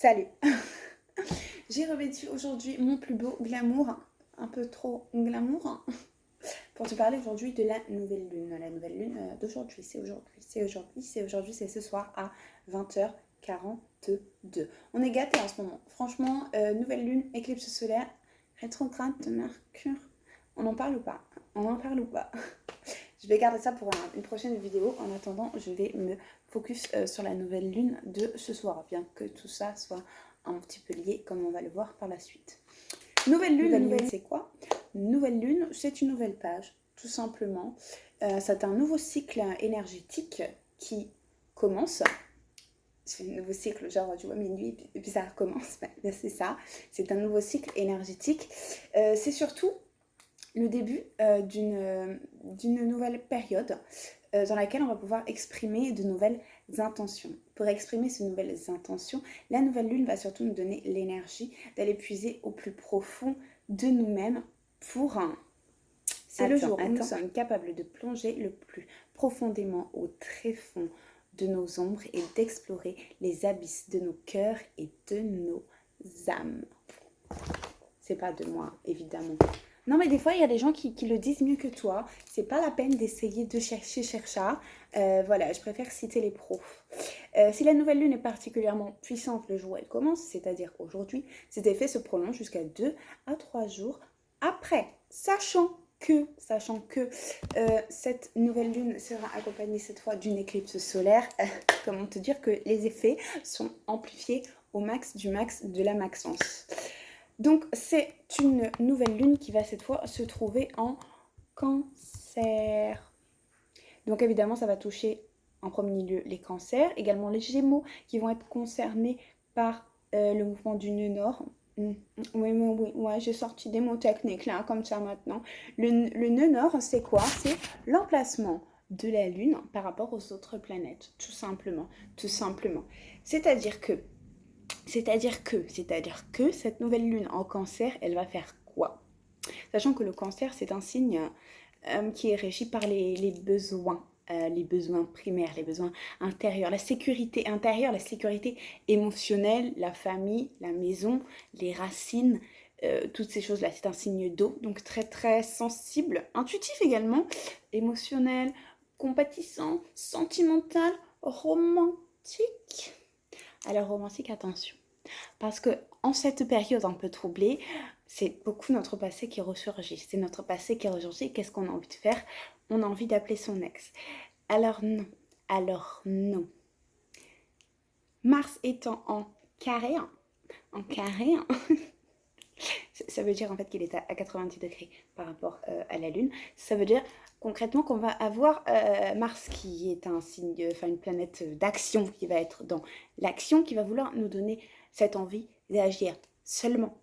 Salut. J'ai revêtu aujourd'hui mon plus beau glamour, un peu trop glamour, pour te parler aujourd'hui de la nouvelle lune. La nouvelle lune d'aujourd'hui, c'est ce soir à 20h42. On est gâtés en ce moment. Franchement, nouvelle lune, éclipse solaire, rétrograde de Mercure. On en parle ou pas? Je vais garder ça pour une prochaine vidéo. En attendant, je vais me focus sur la nouvelle lune de ce soir, bien que tout ça soit un petit peu lié, comme on va le voir par la suite. Nouvelle lune, c'est quoi? Nouvelle lune, c'est une nouvelle page, tout simplement. C'est un nouveau cycle énergétique qui commence. C'est un nouveau cycle, genre, tu vois, minuit, et puis ça recommence. Ben, c'est ça. C'est un nouveau cycle énergétique. C'est surtout le début d'une nouvelle période dans laquelle on va pouvoir exprimer de nouvelles intentions. Pour exprimer ces nouvelles intentions, la nouvelle lune va surtout nous donner l'énergie d'aller puiser au plus profond de nous-mêmes pour c'est le jour où nous sommes capables de plonger le plus profondément au tréfonds de nos ombres et d'explorer les abysses de nos cœurs et de nos âmes. C'est pas de moi, évidemment. Non, mais des fois, il y a des gens qui le disent mieux que toi. C'est pas la peine d'essayer de chercher. Voilà, je préfère citer les pros. Si la nouvelle lune est particulièrement puissante le jour où elle commence, c'est-à-dire aujourd'hui, cet effet se prolonge jusqu'à 2 à 3 jours après, sachant que cette nouvelle lune sera accompagnée cette fois d'une éclipse solaire. Comment te dire que les effets sont amplifiés au max de la maxence. Donc, c'est une nouvelle lune qui va cette fois se trouver en Cancer. Donc, évidemment, ça va toucher en premier lieu les cancers, également les gémeaux qui vont être concernés par le mouvement du nœud nord. Oui, j'ai sorti des mots techniques là, comme ça maintenant. Le nœud nord, c'est quoi? C'est l'emplacement de la lune par rapport aux autres planètes, tout simplement. C'est-à-dire que cette nouvelle lune en cancer, elle va faire quoi? Sachant que le cancer, c'est un signe qui est régi par les besoins primaires, les besoins intérieurs, la sécurité intérieure, la sécurité émotionnelle, la famille, la maison, les racines, toutes ces choses-là. C'est un signe d'eau, donc très très sensible, intuitif également, émotionnel, compatissant, sentimental, romantique. Alors romantique, attention. Parce que en cette période un peu troublée, c'est beaucoup notre passé qui ressurgit. C'est notre passé qui ressurgit. Qu'est-ce qu'on a envie de faire? On a envie d'appeler son ex. Alors non. Mars étant en carré, ça veut dire en fait qu'il est à 90 degrés par rapport à la Lune. Ça veut dire concrètement qu'on va avoir Mars qui est un signe, une planète d'action, qui va être dans l'action, qui va vouloir nous donner cette envie d'agir. Seulement,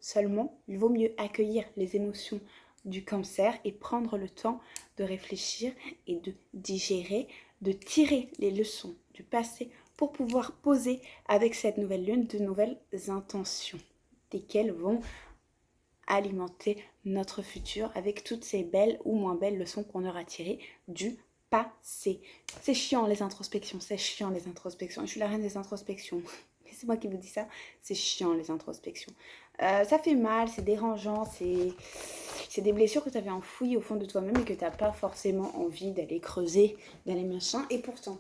il vaut mieux accueillir les émotions du cancer et prendre le temps de réfléchir et de digérer, de tirer les leçons du passé pour pouvoir poser avec cette nouvelle lune de nouvelles intentions, desquelles vont alimenter notre futur avec toutes ces belles ou moins belles leçons qu'on aura tirées du passé. C'est chiant les introspections. Je suis la reine des introspections. C'est moi qui vous dis ça, c'est chiant les introspections. Ça fait mal, c'est dérangeant, c'est des blessures que tu avais enfouies au fond de toi-même et que tu n'as pas forcément envie d'aller creuser, d'aller machin. Et pourtant,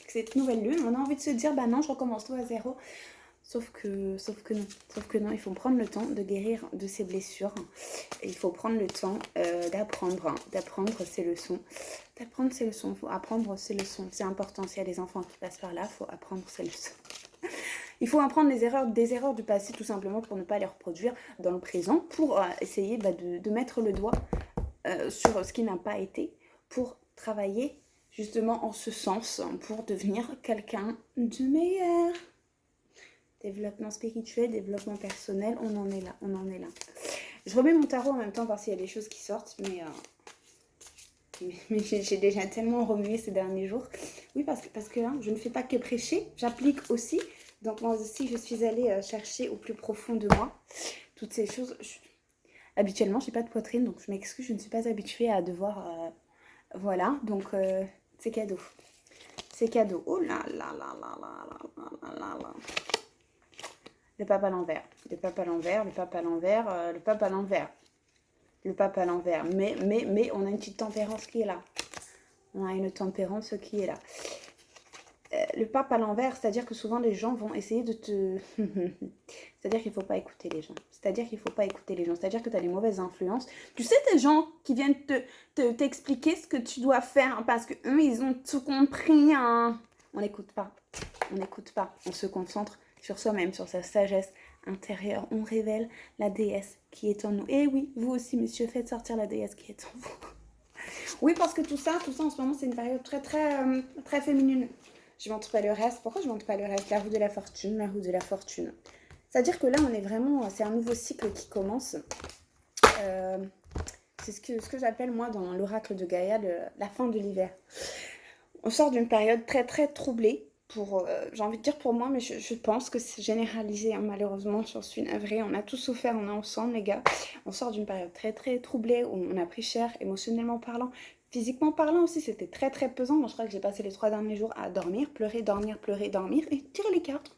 cette nouvelle lune, on a envie de se dire, bah non, je recommence tout à zéro. Sauf que non, il faut prendre le temps de guérir de ses blessures. Et il faut prendre le temps d'apprendre ses leçons. Il faut apprendre ses leçons. C'est important, s'il y a des enfants qui passent par là, il faut apprendre ses leçons. Il faut apprendre des erreurs du passé tout simplement pour ne pas les reproduire dans le présent, pour essayer de mettre le doigt sur ce qui n'a pas été, pour travailler justement en ce sens, pour devenir quelqu'un de meilleur. Développement spirituel, développement personnel, on en est là. Je remets mon tarot en même temps voir s'il y a des choses qui sortent, mais j'ai déjà tellement remué ces derniers jours. Oui, parce que hein, je ne fais pas que prêcher, j'applique aussi. Donc moi aussi, je suis allée chercher au plus profond de moi toutes ces choses. Habituellement, je n'ai pas de poitrine, donc je m'excuse, je ne suis pas habituée à devoir... voilà, donc c'est cadeau. Oh là là là là là là là là là. le pape à l'envers, le pape à l'envers, le pape à l'envers, le pape à l'envers, le pape à l'envers. Mais, on a une petite tempérance qui est là. On a une tempérance qui est là. Le pape à l'envers, c'est-à-dire que souvent les gens vont essayer de te... c'est-à-dire qu'il ne faut pas écouter les gens. C'est-à-dire qu'il ne faut pas écouter les gens. C'est-à-dire que tu as des mauvaises influences. Tu sais, des gens qui viennent t'expliquer ce que tu dois faire parce qu'eux, ils ont tout compris. Hein. On n'écoute pas. On n'écoute pas. On se concentre sur soi-même, sur sa sagesse intérieure. On révèle la déesse qui est en nous. Et oui, vous aussi, monsieur, faites sortir la déesse qui est en vous. Oui, parce que tout ça en ce moment, c'est une période très féminine. Je ne montre pas le reste. Pourquoi je ne montre pas le reste? La roue de la fortune, la roue de la fortune. C'est-à-dire que là, on est vraiment... C'est un nouveau cycle qui commence. C'est ce que j'appelle, moi, dans l'oracle de Gaïa, la fin de l'hiver. On sort d'une période très troublée. J'ai envie de dire pour moi, mais je pense que c'est généralisé. Hein, malheureusement, j'en suis navrée. On a tous souffert, on est ensemble, les gars. On sort d'une période très troublée où on a pris cher, émotionnellement parlant. Physiquement parlant aussi, c'était très pesant. Moi, je crois que j'ai passé les 3 derniers jours à dormir, pleurer, dormir et tirer les cartes.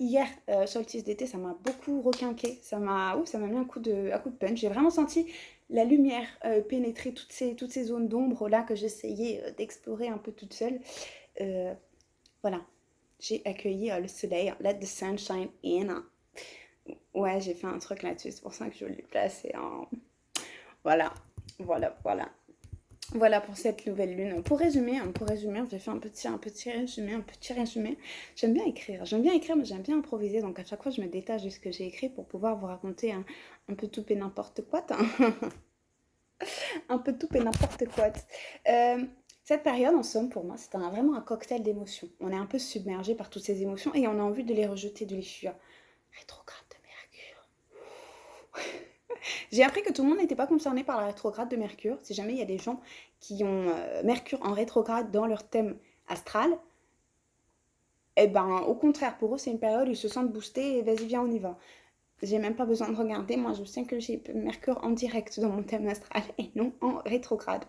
Hier, solstice d'été, ça m'a beaucoup requinqué. Ça m'a mis un coup de punch. J'ai vraiment senti la lumière pénétrer toutes ces zones d'ombre là que j'essayais d'explorer un peu toute seule. Voilà, j'ai accueilli le soleil. Let the sun shine in. Ouais, j'ai fait un truc là-dessus. C'est pour ça que je l'ai placé en... Voilà. Voilà pour cette nouvelle lune. Pour résumer, j'ai fait un petit résumé. J'aime bien écrire, mais j'aime bien improviser. Donc à chaque fois, je me détache de ce que j'ai écrit pour pouvoir vous raconter un peu tout et n'importe quoi. Un peu tout et n'importe quoi. Cette période, en somme, pour moi, c'est vraiment un cocktail d'émotions. On est un peu submergé par toutes ces émotions et on a envie de les rejeter, de les fuir. Rétrograde de Mercure. J'ai appris que tout le monde n'était pas concerné par la rétrograde de Mercure. Si jamais il y a des gens qui ont Mercure en rétrograde dans leur thème astral, eh ben, au contraire, pour eux, c'est une période où ils se sentent boostés et vas-y, viens, on y va. J'ai même pas besoin de regarder. Moi, je sais que j'ai Mercure en direct dans mon thème astral et non en rétrograde.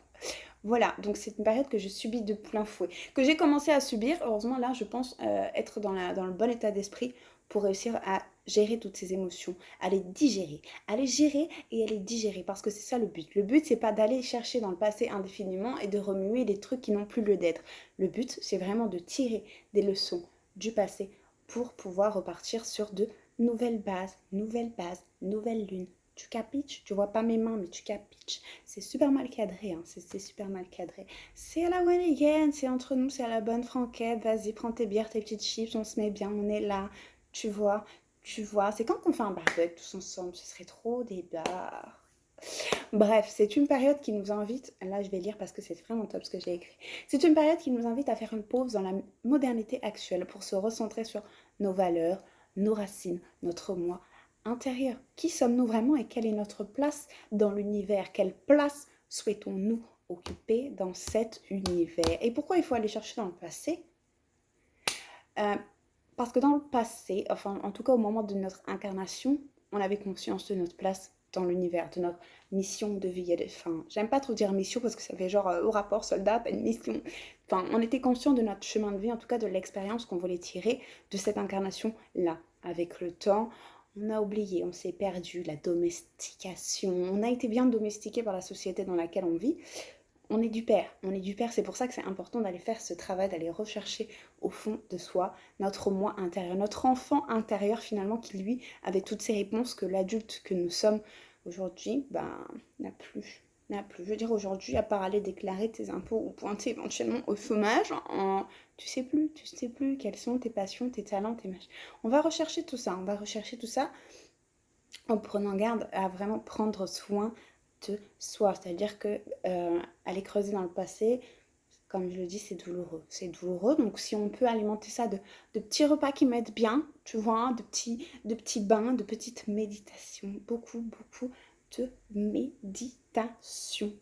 Voilà, donc c'est une période que je subis de plein fouet. Que j'ai commencé à subir. Heureusement, là, je pense être dans le bon état d'esprit pour réussir à gérer toutes ces émotions, à les digérer, à les gérer et à les digérer. Parce que c'est ça le but. Le but, c'est pas d'aller chercher dans le passé indéfiniment et de remuer des trucs qui n'ont plus lieu d'être. Le but, c'est vraiment de tirer des leçons du passé pour pouvoir repartir sur de nouvelle base, nouvelle lune. Tu capiches? Tu vois pas mes mains, mais tu capiches. C'est super mal cadré, hein. C'est super mal cadré. C'est à la one again, c'est entre nous, c'est à la bonne franquette. Vas-y, prends tes bières, tes petites chips, on se met bien, on est là. Tu vois. C'est quand qu'on fait un barbecue tous ensemble, ce serait trop des bars. Bref, c'est une période qui nous invite, là je vais lire parce que c'est vraiment top ce que j'ai écrit, c'est une période qui nous invite à faire une pause dans la modernité actuelle pour se recentrer sur nos valeurs, nos racines, notre moi intérieur. Qui sommes-nous vraiment et quelle est notre place dans l'univers? Quelle place souhaitons-nous occuper dans cet univers? Et pourquoi il faut aller chercher dans le passé? Parce que dans le passé, enfin en tout cas au moment de notre incarnation, on avait conscience de notre place dans l'univers, de notre mission de vie et de fin. J'aime pas trop dire mission parce que ça fait genre au rapport soldat, pas une mission. Enfin, on était conscient de notre chemin de vie, en tout cas de l'expérience qu'on voulait tirer de cette incarnation-là. Avec le temps, on a oublié, on s'est perdu, la domestication. On a été bien domestiqué par la société dans laquelle on vit. On est du père, c'est pour ça que c'est important d'aller faire ce travail, d'aller rechercher au fond de soi notre moi intérieur, notre enfant intérieur finalement qui lui avait toutes ces réponses que l'adulte que nous sommes aujourd'hui n'a plus. Je veux dire aujourd'hui, à part aller déclarer tes impôts ou pointer éventuellement au chômage, tu sais plus quelles sont tes passions, tes talents, tes machins. On va rechercher tout ça en prenant garde à vraiment prendre soin de soi. C'est-à-dire que aller creuser dans le passé, comme je le dis, c'est douloureux. C'est douloureux, donc si on peut alimenter ça de petits repas qui mettent bien, tu vois, de petits bains, de petites méditations. Beaucoup de méditation.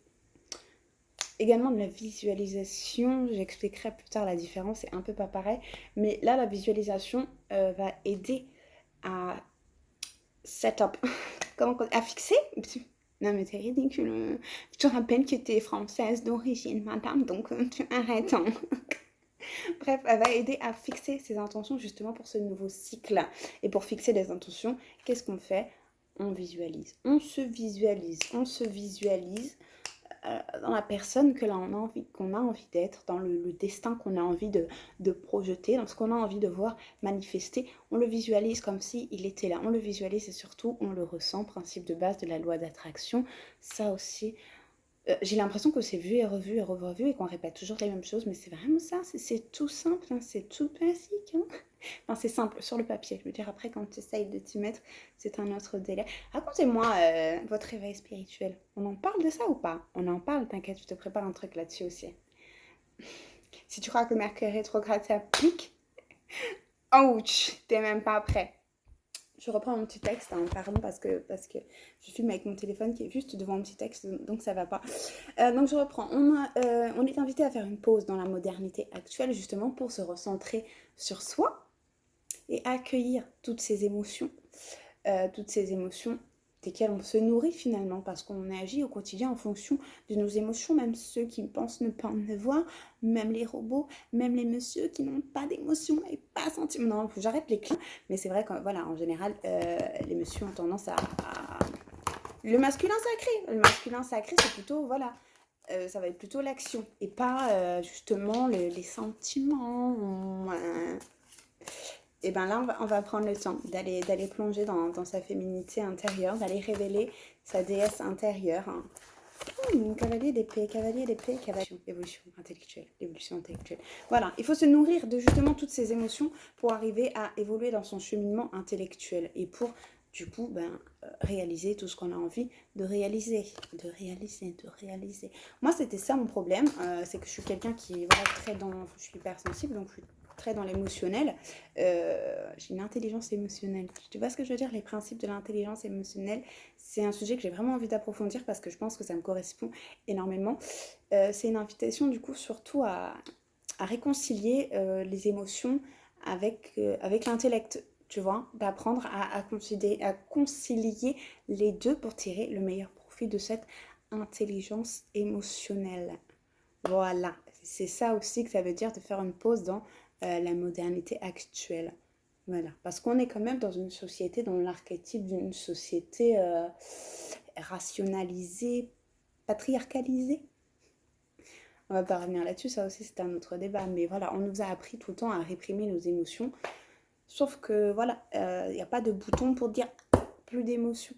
Également de la visualisation, j'expliquerai plus tard la différence, c'est un peu pas pareil. Mais là, la visualisation va aider à setup. À fixer? Non mais c'est ridicule. Je te rappelle que t'es française d'origine, madame, donc tu arrêtes. Hein. Bref, elle va aider à fixer ses intentions justement pour ce nouveau cycle. Et pour fixer les intentions, qu'est-ce qu'on fait? On visualise. On se visualise dans la personne que l'on a envie, qu'on a envie d'être, dans le destin qu'on a envie de projeter, dans ce qu'on a envie de voir manifester. On le visualise comme s'il était là. On le visualise et surtout, on le ressent. Principe de base de la loi d'attraction. Ça aussi, j'ai l'impression que c'est vu et revu et qu'on répète toujours les mêmes choses, mais c'est vraiment ça, c'est tout simple, hein, c'est tout basique. Hein. Enfin, c'est simple sur le papier. Je veux dire, après, quand tu essayes de t'y mettre, c'est un autre délire. Racontez-moi votre réveil spirituel. On en parle de ça ou pas? On en parle, t'inquiète, je te prépare un truc là-dessus aussi. Si tu crois que le Mercure rétrograde s'applique, ouch, t'es même pas prêt. Je reprends mon petit texte, hein, pardon, parce que je filme avec mon téléphone qui est juste devant mon petit texte, donc ça va pas. Donc je reprends. On est invité à faire une pause dans la modernité actuelle, justement, pour se recentrer sur soi et accueillir toutes ces émotions desquelles on se nourrit finalement, parce qu'on agit au quotidien en fonction de nos émotions, même ceux qui pensent ne pas en avoir, même les robots, même les messieurs qui n'ont pas d'émotions et pas sentiments. Non, faut que j'arrête les clins, mais c'est vrai que voilà, en général, les messieurs ont tendance à... Le masculin sacré, c'est plutôt, voilà, ça va être plutôt l'action et pas justement les sentiments. Et bien là, on va prendre le temps d'aller plonger dans sa féminité intérieure, d'aller révéler sa déesse intérieure. Hein. Cavalier d'épée, évolution intellectuelle. Voilà, il faut se nourrir de justement toutes ces émotions pour arriver à évoluer dans son cheminement intellectuel et pour, du coup, réaliser tout ce qu'on a envie de réaliser. Moi, c'était ça mon problème, c'est que je suis quelqu'un qui est voilà, je suis hypersensible, donc je suis très dans l'émotionnel. J'ai une intelligence émotionnelle. Tu vois ce que je veux dire? Les principes de l'intelligence émotionnelle, c'est un sujet que j'ai vraiment envie d'approfondir parce que je pense que ça me correspond énormément. C'est une invitation du coup surtout à réconcilier les émotions avec l'intellect, tu vois, d'apprendre à concilier les deux pour tirer le meilleur profit de cette intelligence émotionnelle. Voilà, c'est ça aussi que ça veut dire de faire une pause dans la modernité actuelle. Voilà, parce qu'on est quand même dans une société, dans l'archétype d'une société rationalisée, patriarcalisée. On va pas revenir là-dessus, ça aussi c'est un autre débat. Mais voilà, on nous a appris tout le temps à réprimer nos émotions. Sauf que voilà, il n'y a pas de bouton pour dire plus d'émotions.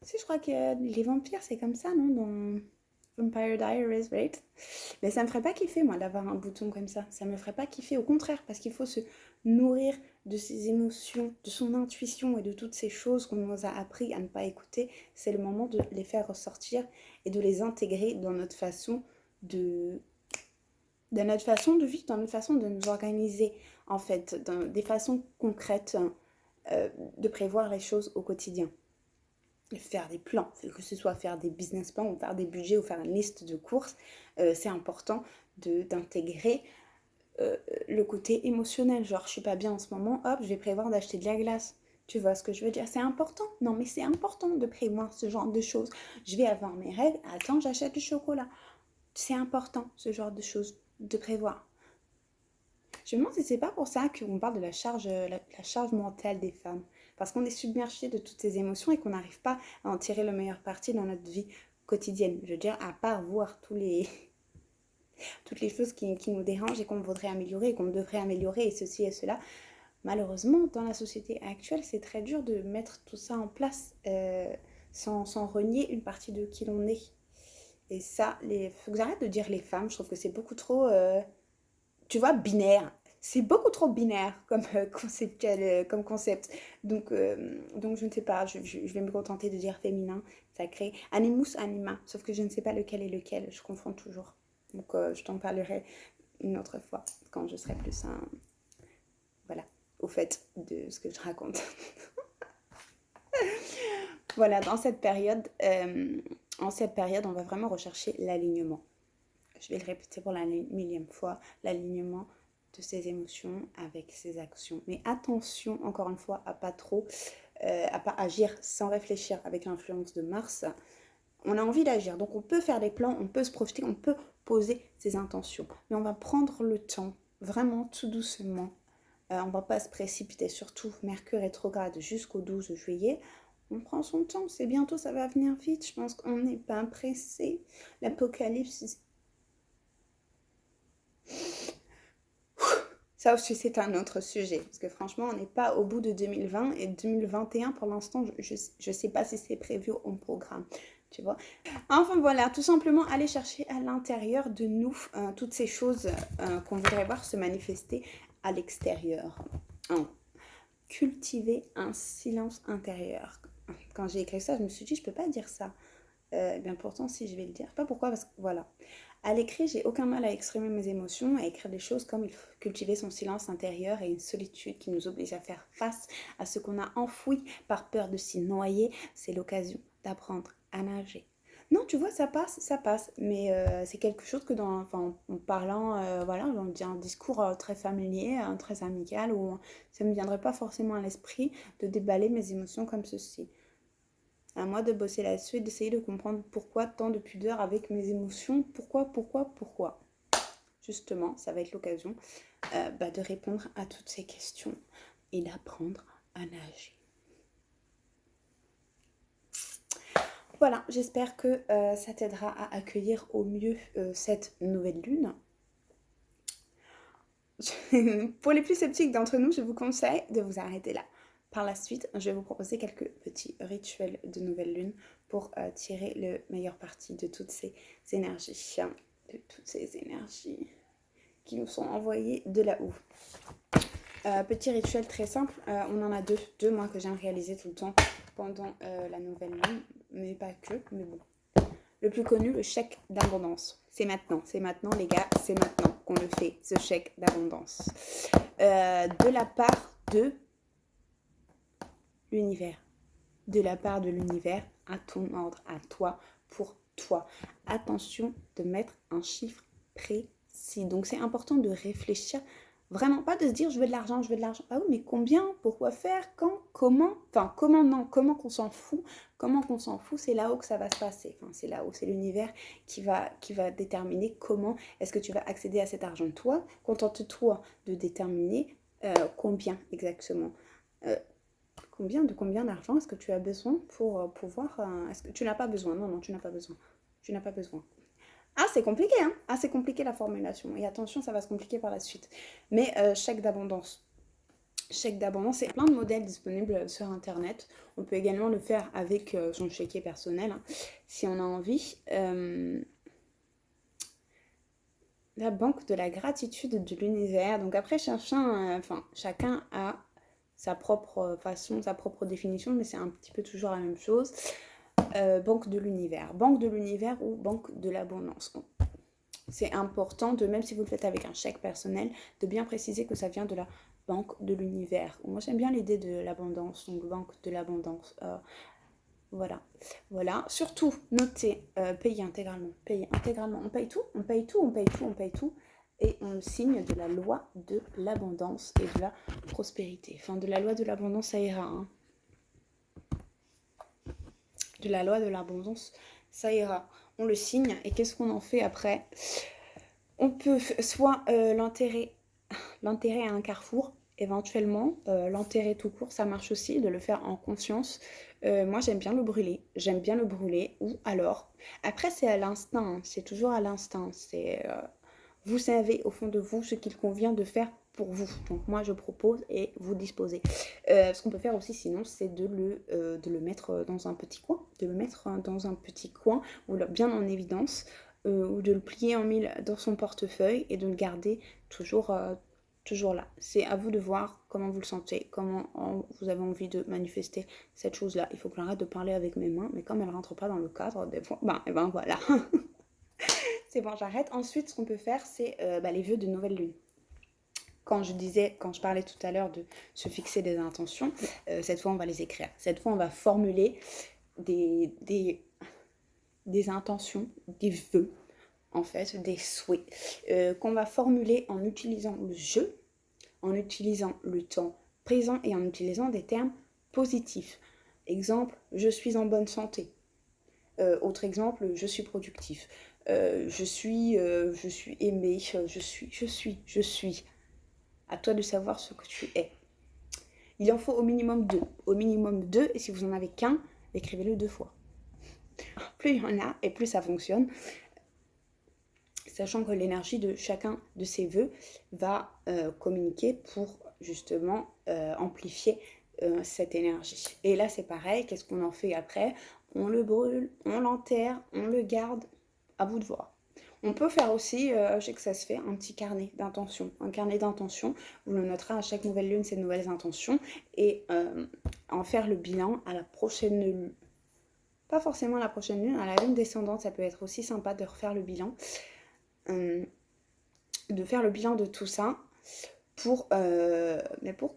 Tu sais, je crois que les vampires c'est comme ça, non? Dans Vampire Diaries, right? Mais ça me ferait pas kiffer, moi, d'avoir un bouton comme ça. Ça me ferait pas kiffer, au contraire, parce qu'il faut se nourrir de ses émotions, de son intuition et de toutes ces choses qu'on nous a appris à ne pas écouter. C'est le moment de les faire ressortir et de les intégrer dans notre façon dans notre façon de vivre, dans notre façon de nous organiser, en fait, dans des façons concrètes de prévoir les choses au quotidien. Faire des plans, que ce soit faire des business plans ou faire des budgets ou faire une liste de courses, c'est important d'intégrer le côté émotionnel. Genre, je suis pas bien en ce moment, hop, je vais prévoir d'acheter de la glace. Tu vois ce que je veux dire? C'est important. Non, mais c'est important de prévoir ce genre de choses. Je vais avoir mes règles, attends, j'achète du chocolat. C'est important, ce genre de choses, de prévoir. Je me demande si c'est pas pour ça qu'on parle de la charge mentale des femmes. Parce qu'on est submergé de toutes ces émotions et qu'on n'arrive pas à en tirer le meilleur parti dans notre vie quotidienne. Je veux dire, à part voir toutes les choses qui nous dérangent et qu'on voudrait améliorer et qu'on devrait améliorer et ceci et cela. Malheureusement, dans la société actuelle, c'est très dur de mettre tout ça en place sans renier une partie de qui l'on est. Et ça, faut que j'arrête de dire les femmes, je trouve que c'est beaucoup trop... tu vois, binaire. C'est beaucoup trop binaire comme concept. Donc, je ne sais pas, je vais me contenter de dire féminin, sacré. Animus, anima, sauf que je ne sais pas lequel est lequel, je confonds toujours. Donc, je t'en parlerai une autre fois, quand je serai plus voilà, au fait de ce que je raconte. Voilà, en cette période, on va vraiment rechercher l'alignement. Je vais le répéter pour la millième fois, l'alignement de ses émotions avec ses actions. Mais attention, encore une fois, à pas agir sans réfléchir avec l'influence de Mars. On a envie d'agir, donc on peut faire des plans, on peut se projeter, on peut poser ses intentions. Mais on va prendre le temps vraiment tout doucement. On ne va pas se précipiter, surtout Mercure rétrograde jusqu'au 12 juillet. On prend son temps, c'est bientôt, ça va venir vite. Je pense qu'on n'est pas pressé. L'apocalypse, ça aussi, c'est un autre sujet. Parce que franchement, on n'est pas au bout de 2020 et 2021, pour l'instant, je ne sais pas si c'est prévu au programme. Tu vois. Enfin voilà, tout simplement aller chercher à l'intérieur de nous toutes ces choses qu'on voudrait voir se manifester à l'extérieur. Cultiver un silence intérieur. Quand j'ai écrit ça, je me suis dit, je peux pas dire ça. Bien pourtant, si je vais le dire. Pas pourquoi, parce que voilà. À l'écrit, j'ai aucun mal à exprimer mes émotions, à écrire des choses comme il faut cultiver son silence intérieur et une solitude qui nous oblige à faire face à ce qu'on a enfoui par peur de s'y noyer. C'est l'occasion d'apprendre à nager. Non, tu vois, ça passe, mais c'est quelque chose que en parlant, voilà, dans un discours très familier, très amical, où ça ne me viendrait pas forcément à l'esprit de déballer mes émotions comme ceci. À moi de bosser là-dessus et d'essayer de comprendre pourquoi tant de pudeur avec mes émotions, pourquoi. Justement, ça va être l'occasion de répondre à toutes ces questions et d'apprendre à nager. Voilà, j'espère que ça t'aidera à accueillir au mieux cette nouvelle lune. Pour les plus sceptiques d'entre nous, je vous conseille de vous arrêter là. Par la suite, je vais vous proposer quelques petits rituels de nouvelle lune pour tirer le meilleur parti de toutes ces énergies, qui nous sont envoyées de là-haut. Petit rituel très simple, on en a deux moi que j'aime réaliser tout le temps pendant la nouvelle lune, mais pas que, mais bon. Le plus connu, le chèque d'abondance. C'est maintenant les gars, c'est maintenant qu'on le fait, ce chèque d'abondance. De la part de l'univers. De la part de l'univers à ton ordre, à toi, pour toi. Attention de mettre un chiffre précis. Donc c'est important de réfléchir. Vraiment, pas de se dire je veux de l'argent. Ah oui, mais combien? Pourquoi faire? Quand? Comment? Enfin, comment non? Comment qu'on s'en fout? Comment qu'on s'en fout? C'est là-haut que ça va se passer. Enfin, c'est là-haut, c'est l'univers qui va déterminer comment est-ce que tu vas accéder à cet argent. Toi, contente-toi de déterminer combien exactement. De combien d'argent est-ce que tu as besoin pour pouvoir... est-ce que tu n'as pas besoin? Non, tu n'as pas besoin. Tu n'as pas besoin. Ah, c'est compliqué, hein? Ah, c'est compliqué la formulation. Et attention, ça va se compliquer par la suite. Mais chèque d'abondance. Chèque d'abondance, c'est plein de modèles disponibles sur Internet. On peut également le faire avec son chéquier personnel, hein, si on a envie. La banque de la gratitude de l'univers. Donc après, chacun a sa propre façon, sa propre définition, mais c'est un petit peu toujours la même chose. Banque de l'univers ou banque de l'abondance. C'est important, même si vous le faites avec un chèque personnel, de bien préciser que ça vient de la banque de l'univers. Moi, j'aime bien l'idée de l'abondance, donc banque de l'abondance. Voilà. Surtout, notez, payer intégralement. On paye tout. Et on signe de la loi de l'abondance et de la prospérité. Enfin, de la loi de l'abondance, ça ira. Hein. De la loi de l'abondance, ça ira. On le signe et qu'est-ce qu'on en fait après? On peut soit l'enterrer à un carrefour, éventuellement, l'enterrer tout court, ça marche aussi, de le faire en conscience. Moi, j'aime bien le brûler, ou alors, après c'est à l'instinct, hein, c'est toujours à l'instinct, c'est... vous savez au fond de vous ce qu'il convient de faire pour vous. Donc moi je propose et vous disposez. Ce qu'on peut faire aussi sinon c'est de le mettre dans un petit coin. Ou bien en évidence. Ou de le plier en mille dans son portefeuille et de le garder toujours là. C'est à vous de voir comment vous le sentez, comment vous avez envie de manifester cette chose-là. Il faut que j'arrête de parler avec mes mains, mais comme elles ne rentrent pas dans le cadre, des fois, voilà. C'est bon, j'arrête. Ensuite, ce qu'on peut faire, c'est les vœux de nouvelle lune. Quand je parlais tout à l'heure de se fixer des intentions, cette fois, on va les écrire. Cette fois, on va formuler des intentions, des vœux, en fait, des souhaits, qu'on va formuler en utilisant le jeu, en utilisant le temps présent et en utilisant des termes positifs. Exemple, je suis en bonne santé. Autre exemple, je suis productif. Je suis aimé, je suis. À toi de savoir ce que tu es. Il en faut au minimum 2. Au minimum 2, et si vous n'en avez qu'un, écrivez-le 2 fois. Plus il y en a, et plus ça fonctionne. Sachant que l'énergie de chacun de ces vœux va communiquer pour justement amplifier cette énergie. Et là, c'est pareil, qu'est-ce qu'on en fait après? On le brûle, on l'enterre, on le garde, à vous de voir. On peut faire aussi, je sais que ça se fait, un petit carnet d'intention. Un carnet d'intention, vous le noterez à chaque nouvelle lune, ces nouvelles intentions, et en faire le bilan à la prochaine lune. Pas forcément à la prochaine lune, à la lune descendante, ça peut être aussi sympa de refaire le bilan. De faire le bilan de tout ça pour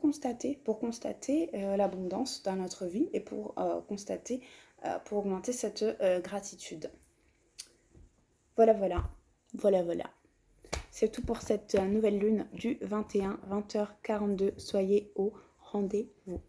constater l'abondance dans notre vie et pour augmenter cette gratitude. Voilà. C'est tout pour cette nouvelle lune du 21, 20h42. Soyez au rendez-vous.